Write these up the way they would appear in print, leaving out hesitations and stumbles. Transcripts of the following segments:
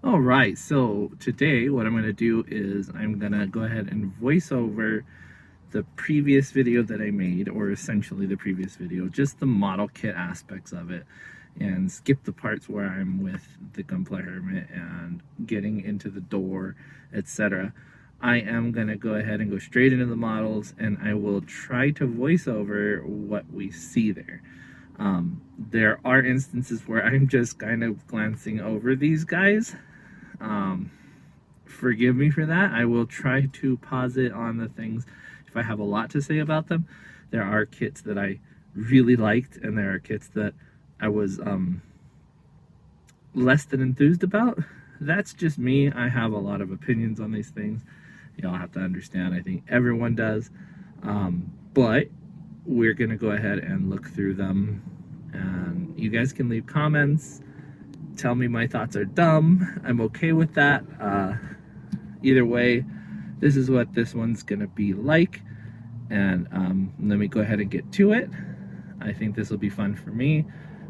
All right, so today what I'm going to do is I'm going to go ahead and voice over the previous video that I made, or essentially the previous video, just the model kit aspects of it, and skip the parts where I'm with the gunpla hermit and getting into the door, etc. I am going to go ahead and go straight into the models, and I will try to voice over what we see there. There are instances where I'm just kind of glancing over these guys. Um, Forgive me for that. I will try to pause it on the things if I have a lot to say about them. There are kits that I really liked, and there are kits that I was less than enthused about. That's just me. I have a lot of opinions on these things. Y'all have to understand. I think everyone does. But we're going to go ahead and look through them. And you guys can leave comments. Tell me my thoughts are dumb. I'm okay with that. Either way, this is what this one's going to be like. And let me go ahead and get to it. I think this will be fun for me.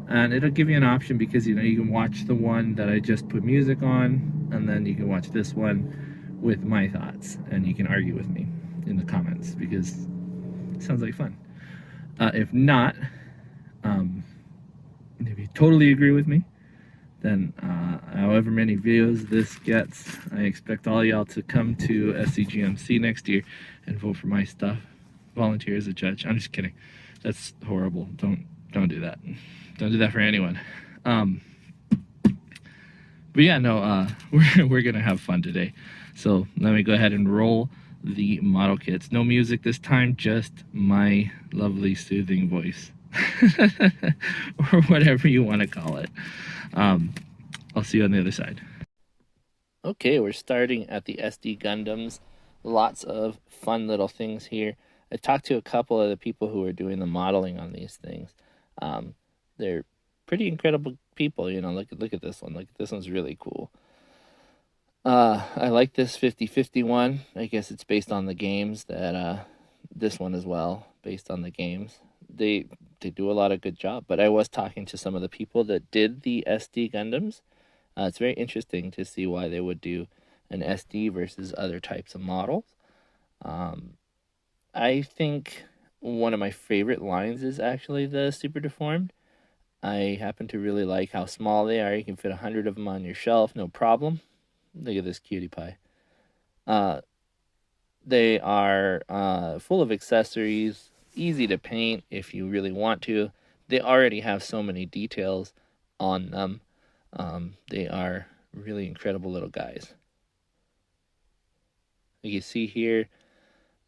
And it'll give you an option because, you can watch the one that I just put music on, and then you can watch this one with my thoughts, and you can argue with me in the comments because it sounds like fun. If not, if you totally agree with me, then however many views this gets, I expect all y'all to come to SCGMC next year and vote for my stuff. Volunteer as a judge. I'm just kidding. That's horrible. Don't do that. Don't do that for anyone. But yeah, no, we're gonna have fun today. So let me go ahead and roll the model kits. No music this time, just my lovely soothing voice. Or whatever you want to call it. I'll see you on the other side. Okay, we're starting at the SD Gundams. Lots of fun little things here. I talked to a couple of the people who are doing the modeling on these things. They're pretty incredible people. Look at this one. Look, this one's really cool. I like this 50/50 one. I guess it's based on the games. That this one as well, based on the games. They do a lot of good job. But I was talking to some of the people that did the SD Gundams. It's very interesting to see why they would do an SD versus other types of models. I think one of my favorite lines is actually the Super Deformed. I happen to really like how small they are. You can fit 100 of them on your shelf, no problem. Look at this cutie pie. They are full of accessories, easy to paint if you really want to. They already have so many details on them. They are really incredible little guys. You see here,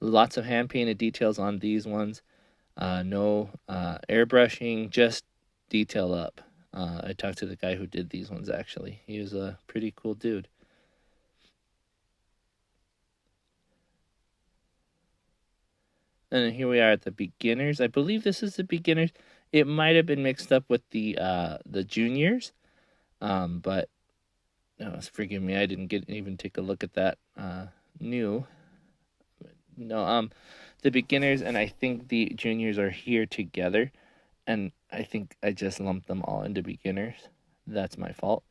lots of hand-painted details on these ones. No airbrushing, just detail up. I talked to the guy who did these ones, actually. He was a pretty cool dude. And here we are at the beginners. I believe this is the beginners. It might have been mixed up with the juniors, but forgive me, I didn't even take a look at that new. No, the beginners and I think the juniors are here together, and I think I just lumped them all into beginners. That's my fault.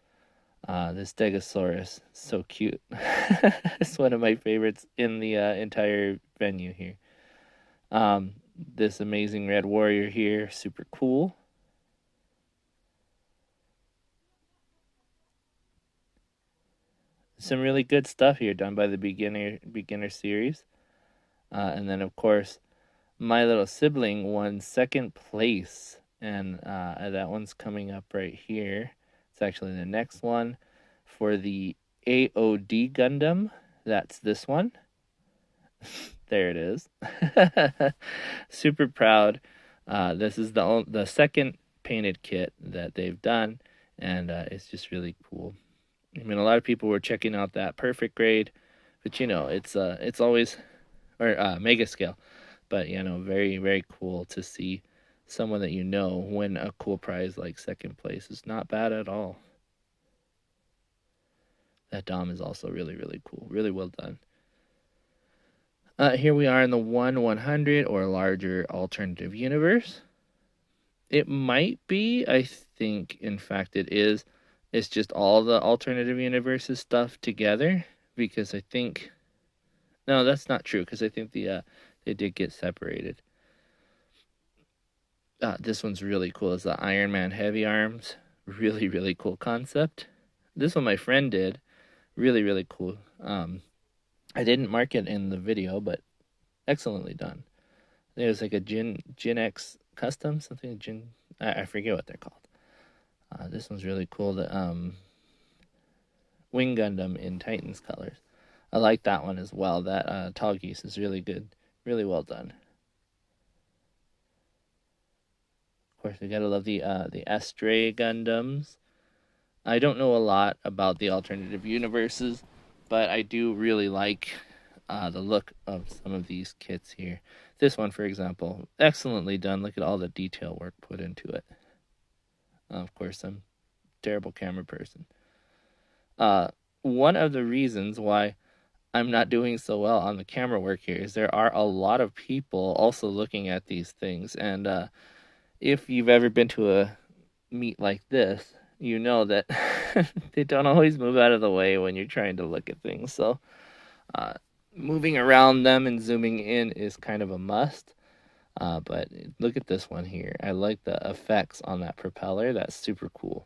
This Stegosaurus, so cute. It's one of my favorites in the entire venue here. This amazing red warrior here, super cool. Some really good stuff here done by the beginner series. And then of course, my little sibling won second place, and that one's coming up right here. It's actually the next one for the AOD Gundam. That's this one. There it is. Super proud. This is the second painted kit that they've done, and it's just really cool. I mean, a lot of people were checking out that perfect grade, but it's always or mega scale, but very, very cool to see someone that win a cool prize like second place. Is not bad at all. That Dom is also really, really cool. Really well done. Here we are in the 1/100 or larger alternative universe. It might be, I think, in fact, it is it's just all the alternative universes stuff together, because I think, no, that's not true, because I think they did get separated. This one's really cool. It's the Iron Man heavy arms. Really, really cool concept. This one my friend did. Really, really cool. I didn't mark it in the video, but excellently done. It was like a Gen X custom, something Gen. I forget what they're called. This one's really cool. The Wing Gundam in Titans colors. I like that one as well. That Tall Geese is really good, really well done. Of course, we gotta love the Astray Gundams. I don't know a lot about the alternative universes, but I do really like the look of some of these kits here. This one, for example, excellently done. Look at all the detail work put into it. Of course, I'm a terrible camera person. One of the reasons why I'm not doing so well on the camera work here is there are a lot of people also looking at these things, and if you've ever been to a meet like this, you know that they don't always move out of the way when you're trying to look at things. So moving around them and zooming in is kind of a must. But look at this one here. I like the effects on that propeller. That's super cool.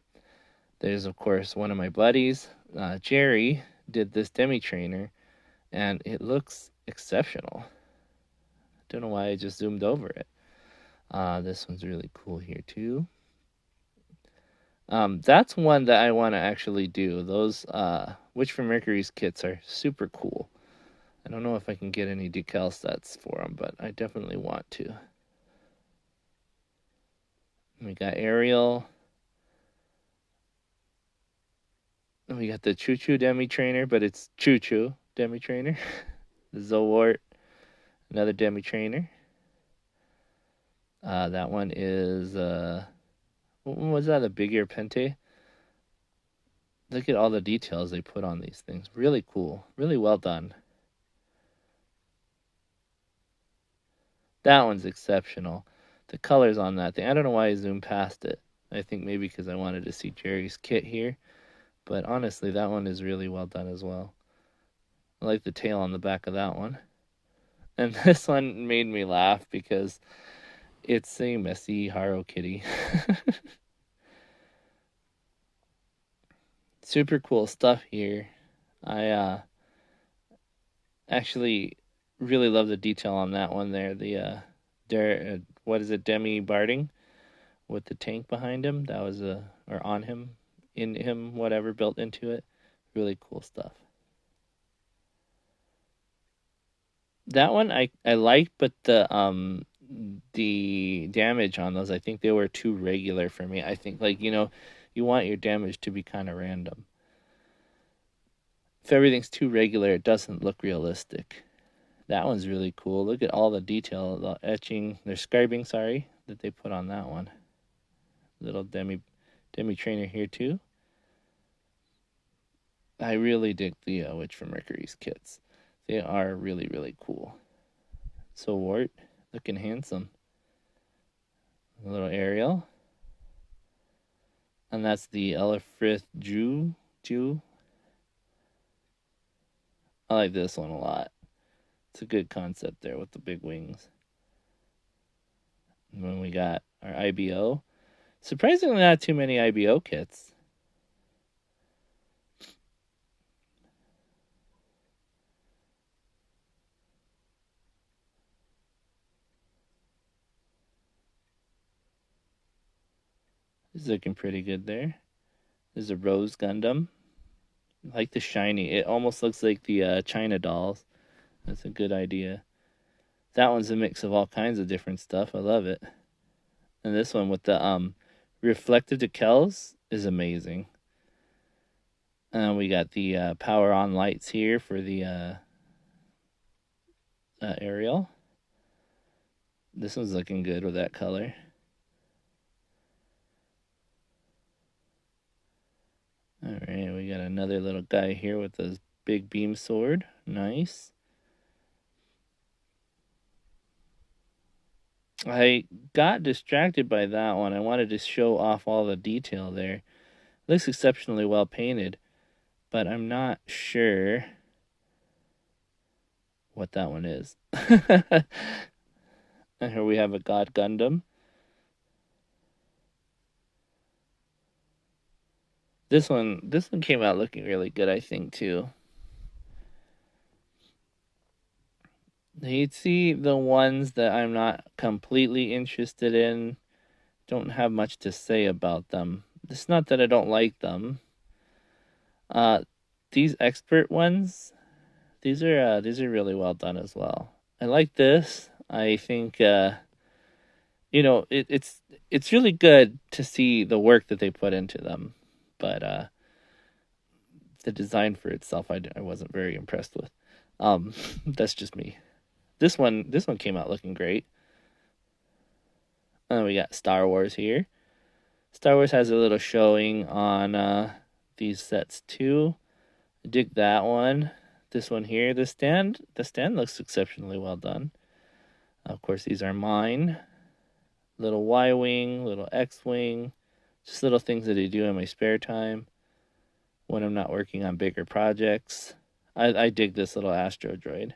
There's, of course, one of my buddies, Jerry, did this demi trainer, and it looks exceptional. Don't know why I just zoomed over it. This one's really cool here too. That's one that I want to actually do. Those Witch from Mercury's kits are super cool. I don't know if I can get any decal sets for them, but I definitely want to. We got Ariel. We got the Choo Choo Demi Trainer, but it's Choo Choo Demi Trainer. The Zowart, another Demi Trainer. That one is, what was that, a Big Ear Pente? Look at all the details they put on these things. Really cool. Really well done. That one's exceptional. The colors on that thing, I don't know why I zoomed past it. I think maybe because I wanted to see Jerry's kit here. But honestly, that one is really well done as well. I like the tail on the back of that one. And this one made me laugh because it's a messy Haro Kitty. Super cool stuff here. I actually really love the detail on that one there. What is it, Demi Barding with the tank behind him. That was or on him, in him, whatever, built into it. Really cool stuff. That one I liked, but the damage on those, I think they were too regular for me. I think, like, you want your damage to be kind of random. If everything's too regular, it doesn't look realistic. That one's really cool. Look at all the detail, the etching, they're scribing, sorry, that they put on that one. Little demi trainer here too. I really dig the Witch from Mercury's kits. They are really, really cool. So Wart, looking handsome. A little Ariel. And that's the Elifrith Jew. I like this one a lot. It's a good concept there with the big wings. And then we got our IBO. Surprisingly, not too many IBO kits. This is looking pretty good there. This is a Rose Gundam. I like the shiny. It almost looks like the China dolls. That's a good idea. That one's a mix of all kinds of different stuff. I love it. And this one with the reflective decals is amazing. We got the power on lights here for the Ariel. This one's looking good with that color. Alright, we got another little guy here with a big beam sword. Nice. I got distracted by that one. I wanted to show off all the detail there. Looks exceptionally well painted, but I'm not sure what that one is. And here we have a God Gundam. This one came out looking really good, I think, too. You'd see the ones that I'm not completely interested in, don't have much to say about them. It's not that I don't like them. Uh, these expert ones, these are really well done as well. I like this. I think it's really good to see the work that they put into them, but the design for itself, I wasn't very impressed with. That's just me. This one came out looking great. And we got Star Wars here. Star Wars has a little showing on these sets too. I dig that one. This one here, the stand looks exceptionally well done. Of course, these are mine. Little Y-wing, little X-wing, just little things that I do in my spare time when I'm not working on bigger projects. I dig this little Astro droid.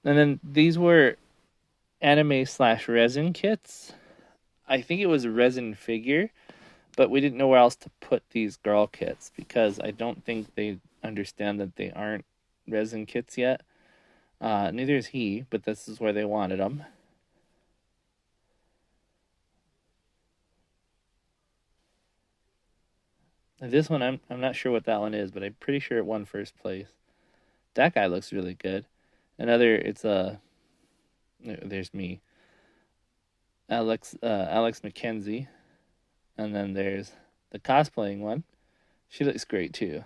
And then these were anime slash resin kits. I think it was a resin figure, but we didn't know where else to put these girl kits because I don't think they understand that they aren't resin kits yet. Neither is he, but this is where they wanted them. This one, I'm not sure what that one is, but I'm pretty sure it won first place. That guy looks really good. It's a there's me, Alex McKenzie, and then there's the cosplaying one. She looks great too.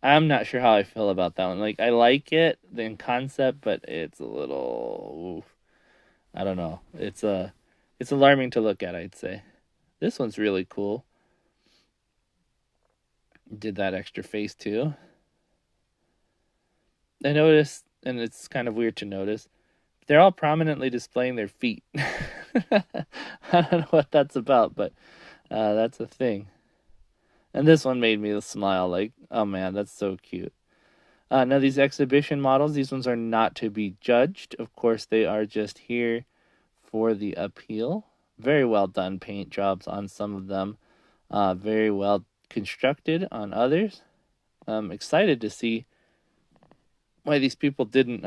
I'm not sure how I feel about that one. Like I like it in concept, but it's a little oof, I don't know. It's alarming to look at, I'd say. This one's really cool. Did that extra face too. I noticed, and it's kind of weird to notice, they're all prominently displaying their feet. I don't know what that's about, but that's a thing. And this one made me smile. Like, oh man, that's so cute. Now these exhibition models, these ones are not to be judged. Of course, they are just here for the appeal. Very well done paint jobs on some of them. Very well constructed on others. I'm excited to see why these people didn't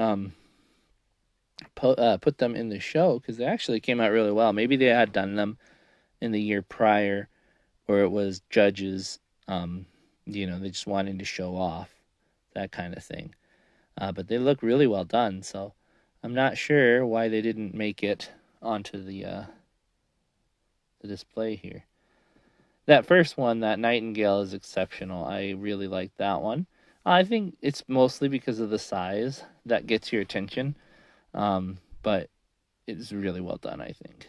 put them in the show because they actually came out really well. Maybe they had done them in the year prior, or it was judges, they just wanting to show off that kind of thing. But they look really well done, so I'm not sure why they didn't make it onto the display here. That first one, that Nightingale, is exceptional. I really like that one. I think it's mostly because of the size that gets your attention, but it's really well done, I think.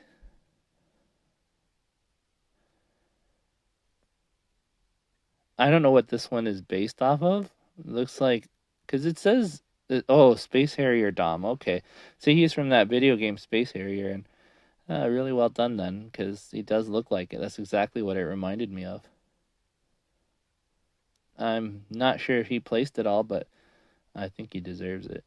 I don't know what this one is based off of. It looks like, because it says, oh, Space Harrier Dom. Okay, so he's from that video game Space Harrier, and really well done then, because he does look like it. That's exactly what it reminded me of. I'm not sure if he placed it all, but I think he deserves it.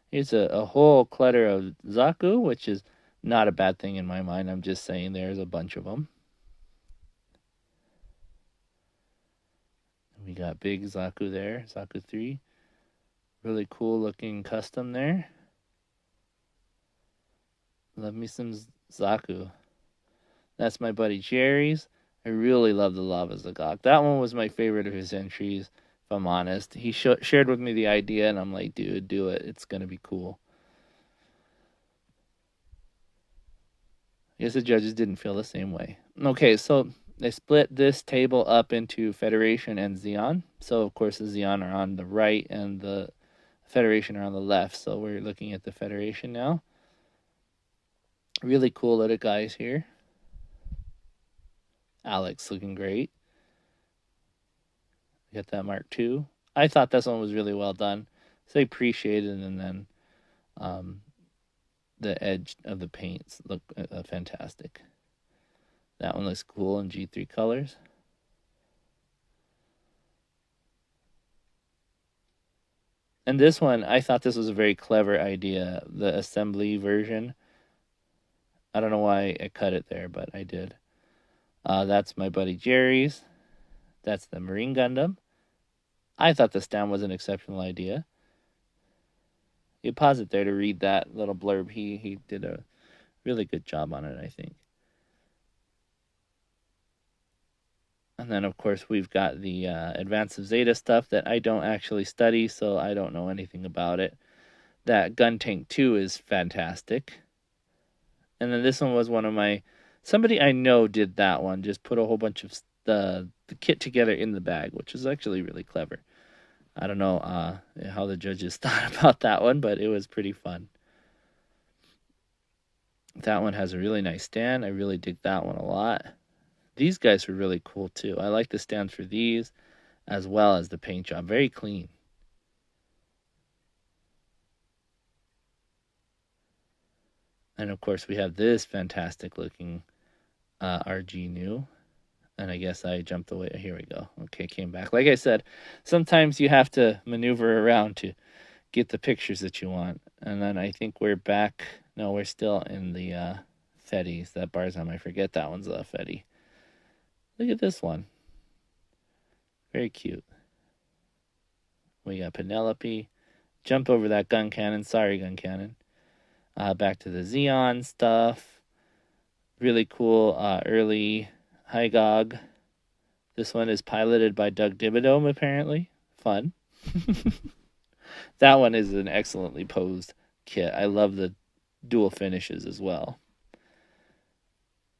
Here's a whole clutter of Zaku, which is not a bad thing in my mind. I'm just saying there's a bunch of them. We got big Zaku there, Zaku 3. Really cool looking custom there. Love me some Zaku. That's my buddy Jerry's. I really love the Lava Zagok. That one was my favorite of his entries, if I'm honest. He shared with me the idea, and I'm like, dude, do it. It's going to be cool. I guess the judges didn't feel the same way. Okay, so they split this table up into Federation and Xeon. So, of course, the Xeon are on the right and the Federation are on the left. So we're looking at the Federation now. Really cool little guys here. Alex looking great. Got that Mark II. I thought this one was really well done. So I appreciate it, and then the edge of the paints look fantastic. That one looks cool in G3 colors. And this one, I thought this was a very clever idea, the assembly version. I don't know why I cut it there, but I did. That's my buddy Jerry's. That's the Marine Gundam. I thought the stand was an exceptional idea. You pause it there to read that little blurb. He did a really good job on it, I think. And then, of course, we've got the Advance of Zeta stuff that I don't actually study, so I don't know anything about it. That Gun Tank 2 is fantastic. And then this one was one of my... Somebody I know did that one, just put a whole bunch of the kit together in the bag, which is actually really clever. I don't know how the judges thought about that one, but it was pretty fun. That one has a really nice stand. I really dig that one a lot. These guys were really cool too. I like the stands for these as well as the paint job. Very clean. And of course we have this fantastic looking RG new. And I guess I jumped away. Here we go. Okay, came back. Like I said, sometimes you have to maneuver around to get the pictures that you want. And then I think we're back. No, we're still in the Fetties. That Barzam, I forget that one's a Fetty. Look at this one. Very cute. We got Penelope. Jump over that gun cannon. Sorry, gun cannon. Back to the Xeon stuff. Really cool early Hygog. This one is piloted by Doug Dimmadome, apparently. Fun. That one is an excellently posed kit. I love the dual finishes as well.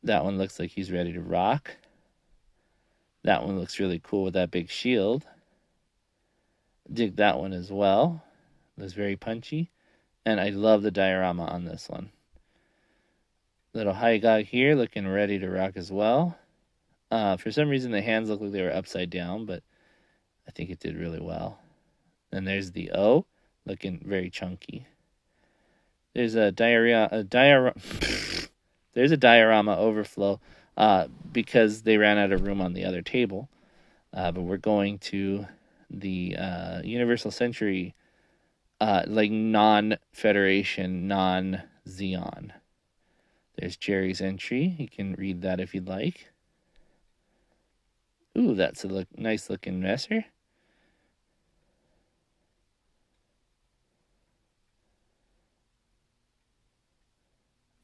That one looks like he's ready to rock. That one looks really cool with that big shield. Dig that one as well. It was very punchy. And I love the diorama on this one. Little Hygog here looking ready to rock as well. For some reason the hands look like they were upside down, but I think it did really well. And there's the O, looking very chunky. There's a there's a diorama overflow because they ran out of room on the other table. But we're going to the Universal Century, like non-Federation, non-Xeon. There's Jerry's entry. You can read that if you'd like. Ooh, that's a nice looking Messer.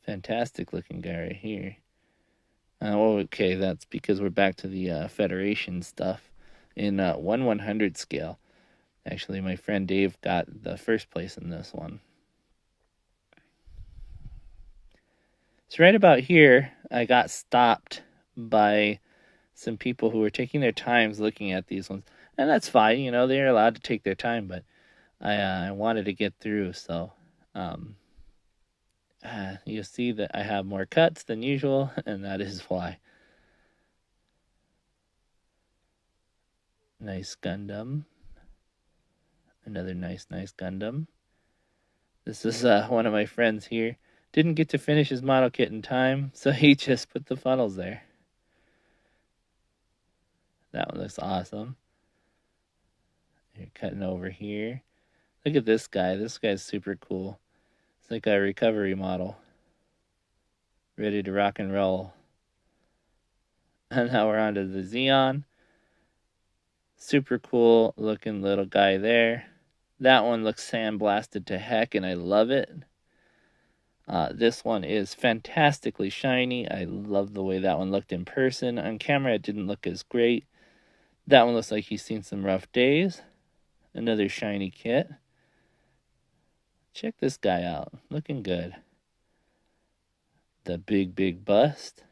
Fantastic looking guy right here. Okay, that's because we're back to the Federation stuff in 1/100 scale. Actually, my friend Dave got the first place in this one. So right about here, I got stopped by some people who were taking their times looking at these ones. And that's fine, you know, they're allowed to take their time, but I wanted to get through, so you'll see that I have more cuts than usual, and that is why. Nice Gundam. Another nice Gundam. This is one of my friends here. Didn't get to finish his model kit in time, so he just put the funnels there. That one looks awesome. You're cutting over here. Look at this guy. This guy's super cool. It's like a recovery model. Ready to rock and roll. And now we're on to the Xeon. Super cool looking little guy there. That one looks sandblasted to heck, and I love it. This one is fantastically shiny. I love the way that one looked in person. On camera, it didn't look as great. That one looks like he's seen some rough days. Another shiny kit. Check this guy out. Looking good. The big bust.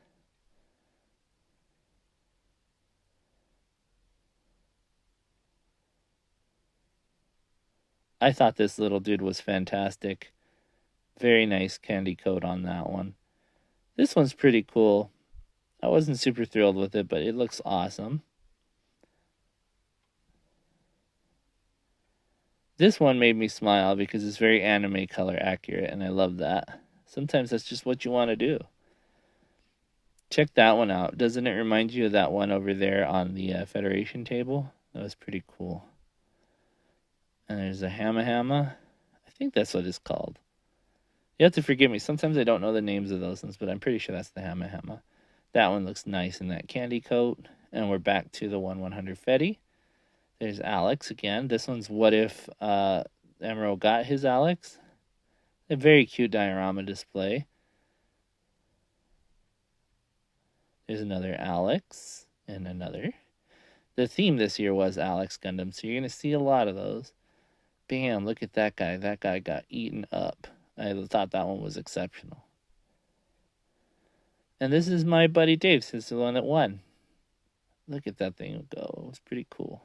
I thought this little dude was fantastic. Very nice candy coat on that one. This one's pretty cool. I wasn't super thrilled with it, but it looks awesome. This one made me smile because it's very anime color accurate, and I love that. Sometimes that's just what you want to do. Check that one out. Doesn't it remind you of that one over there on the Federation table? That was pretty cool. And there's a Hamma Hamma. I think that's what it's called. You have to forgive me. Sometimes I don't know the names of those ones, but I'm pretty sure that's the Hamma Hamma. That one looks nice in that candy coat. And we're back to the 1/100 Fetty. There's Alex again. This one's what if Emerald got his Alex. A very cute diorama display. There's another Alex and another. The theme this year was Alex Gundam, so you're going to see a lot of those. Bam, look at that guy. That guy got eaten up. I thought that one was exceptional. And this is my buddy Dave. This is the one that won. Look at that thing go. It was pretty cool.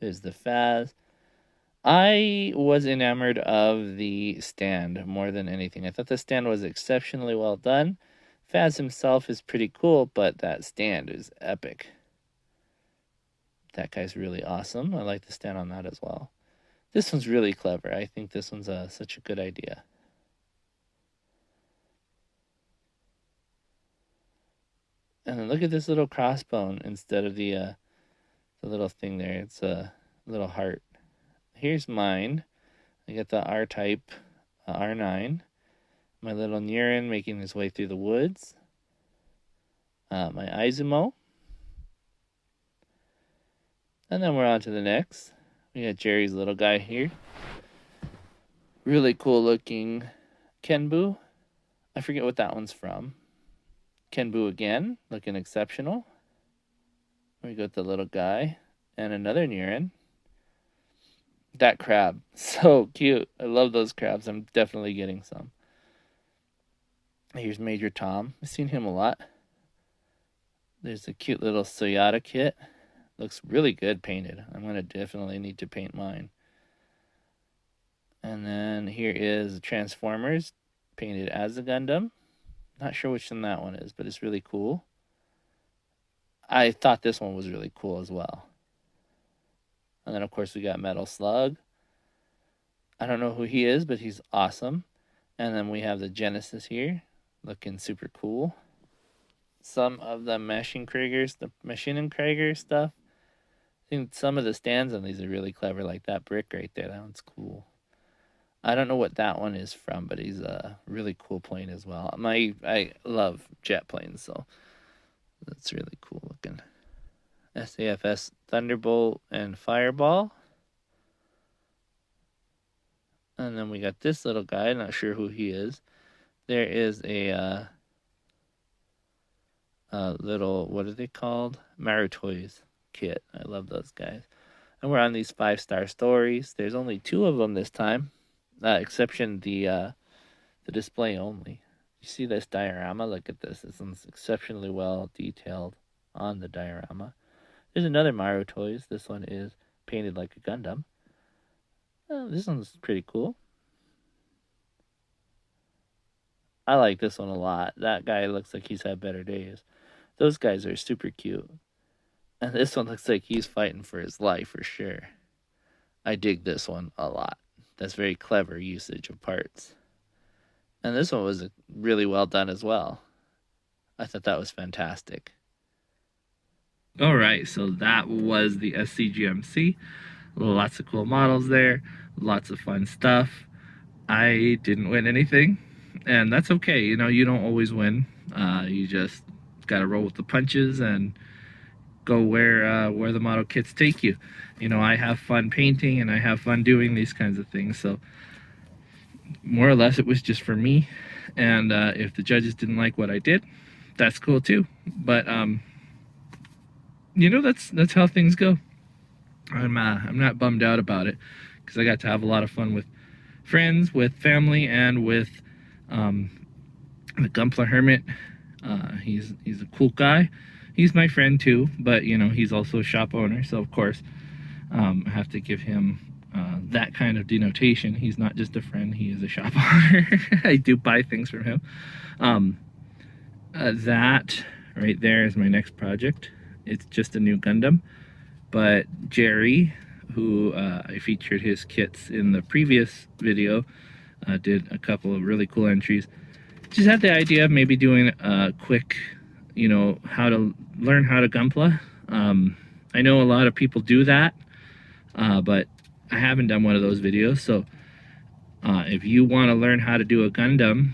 There's the Faz. I was enamored of the stand more than anything. I thought the stand was exceptionally well done. Faz himself is pretty cool, but that stand is epic. That guy's really awesome. I like the stand on that as well. This one's really clever. I think this one's such a good idea. And then look at this little crossbone instead of the little thing there. It's a little heart. Here's mine. I got the R-Type R9. My little Nirin making his way through the woods. My Izumo. And then we're on to the next. We got Jerry's little guy here. Really cool looking Kenbu. I forget what that one's from. Kenbu again, looking exceptional. We got the little guy and another Nirin. That crab, so cute. I love those crabs. I'm definitely getting some. Here's Major Tom. I've seen him a lot. There's a cute little Soyata kit. Looks really good painted. I'm going to definitely need to paint mine. And then here is Transformers, painted as a Gundam. Not sure which one that one is, but it's really cool. I thought this one was really cool as well. And then, of course, we got Metal Slug. I don't know who he is, but he's awesome. And then we have the Genesis here, looking super cool. Some of the Maschinenkrieger stuff. I think some of the stands on these are really clever, like that brick right there. That one's cool. I don't know what that one is from, but he's a really cool plane as well. I love jet planes, so that's really cool looking. SAFS Thunderbolt and Fireball. And then we got this little guy, not sure who he is. There is a little, what are they called? Marutoys kit. I love those guys. And we're on these 5-star stories. There's only 2 of them this time, exception the display only. You see this diorama? Look at this. This one's exceptionally well detailed on the diorama. There's another Marutoys. This one is painted like a Gundam. Oh, this one's pretty cool. I like this one a lot. That guy looks like he's had better days. Those guys are super cute. And this one looks like he's fighting for his life for sure. I dig this one a lot. That's very clever usage of parts. And this one was really well done as well. I thought that was fantastic. All right, so that was the SCGMC. Lots of cool models there. Lots of fun stuff. I didn't win anything, and that's okay. You know, you don't always win. You just gotta roll with the punches and go where the model kits take you. You know, I have fun painting and I have fun doing these kinds of things. So more or less, it was just for me. And if the judges didn't like what I did, that's cool too. But you know, that's how things go. I'm not bummed out about it because I got to have a lot of fun with friends, with family, and with the Gunpla Hermit. He's a cool guy. He's my friend too, but you know, he's also a shop owner, so of course I have to give him that kind of denotation. He's not just a friend, he is a shop owner. I do buy things from him. That right there is my next project. It's just a new Gundam, but Jerry, who I featured his kits in the previous video, did a couple of really cool entries. Just had the idea of maybe doing a quick, you know, how to learn how to Gunpla. I know a lot of people do that, but I haven't done one of those videos. So if you want to learn how to do a Gundam,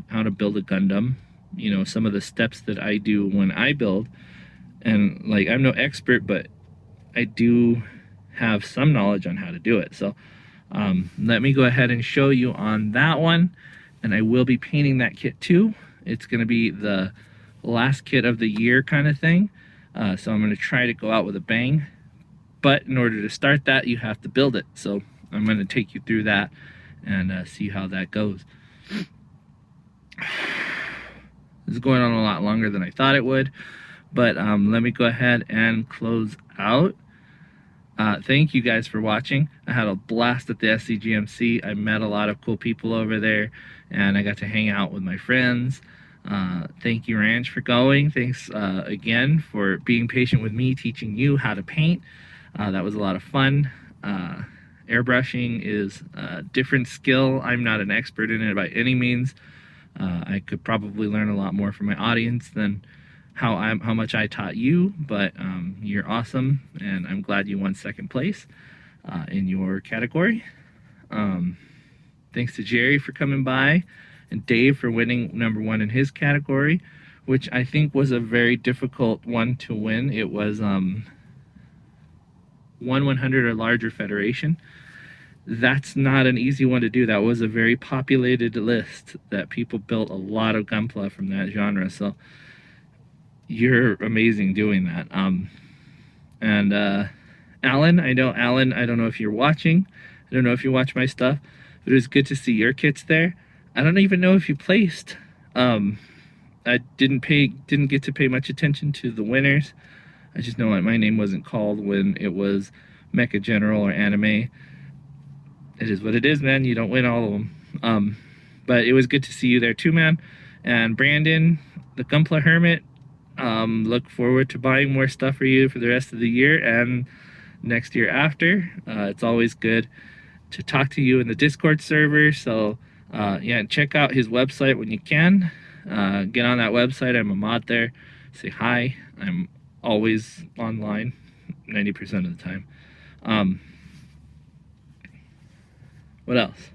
how to build a Gundam, you know, some of the steps that I do when I build, and like, I'm no expert, but I do have some knowledge on how to do it. So let me go ahead and show you on that one, and I will be painting that kit too. It's going to be the last kit of the year kind of thing, so I'm going to try to go out with a bang, but in order to start that, you have to build it. So I'm going to take you through that and see how that goes. This is going on a lot longer than I thought it would, but let me go ahead and close out. Thank you guys for watching. I had a blast at the SCGMC. I met a lot of cool people over there, and I got to hang out with my friends. Thank you, Ranch, for going. Thanks again for being patient with me, teaching you how to paint. That was a lot of fun. Airbrushing is a different skill. I'm not an expert in it by any means. I could probably learn a lot more from my audience than how much I taught you, but you're awesome, and I'm glad you won second place in your category. Thanks to Jerry for coming by, and Dave for winning #1 in his category, which I think was a very difficult one to win. It was 1/100 or larger federation. That's not an easy one to do. That was a very populated list that people built a lot of Gunpla from that genre. So you're amazing doing that. And Alan, I don't know if you're watching. I don't know if you watch my stuff, but it was good to see your kits there. I don't even know if you placed. I didn't get to pay much attention to the winners. I just know that my name wasn't called when it was Mecha General or Anime. It is what it is, man. You don't win all of them. But it was good to see you there too, man. And Brandon, the Gunpla Hermit, look forward to buying more stuff for you for the rest of the year and next year after. It's always good to talk to you in the Discord server. So yeah, check out his website when you can. Get on that website. I'm a mod there. Say hi. I'm always online 90% of the time. What else?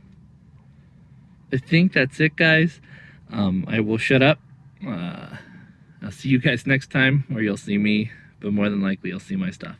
I think that's it, guys. I will shut up. I'll see you guys next time, or you'll see me, but more than likely you'll see my stuff.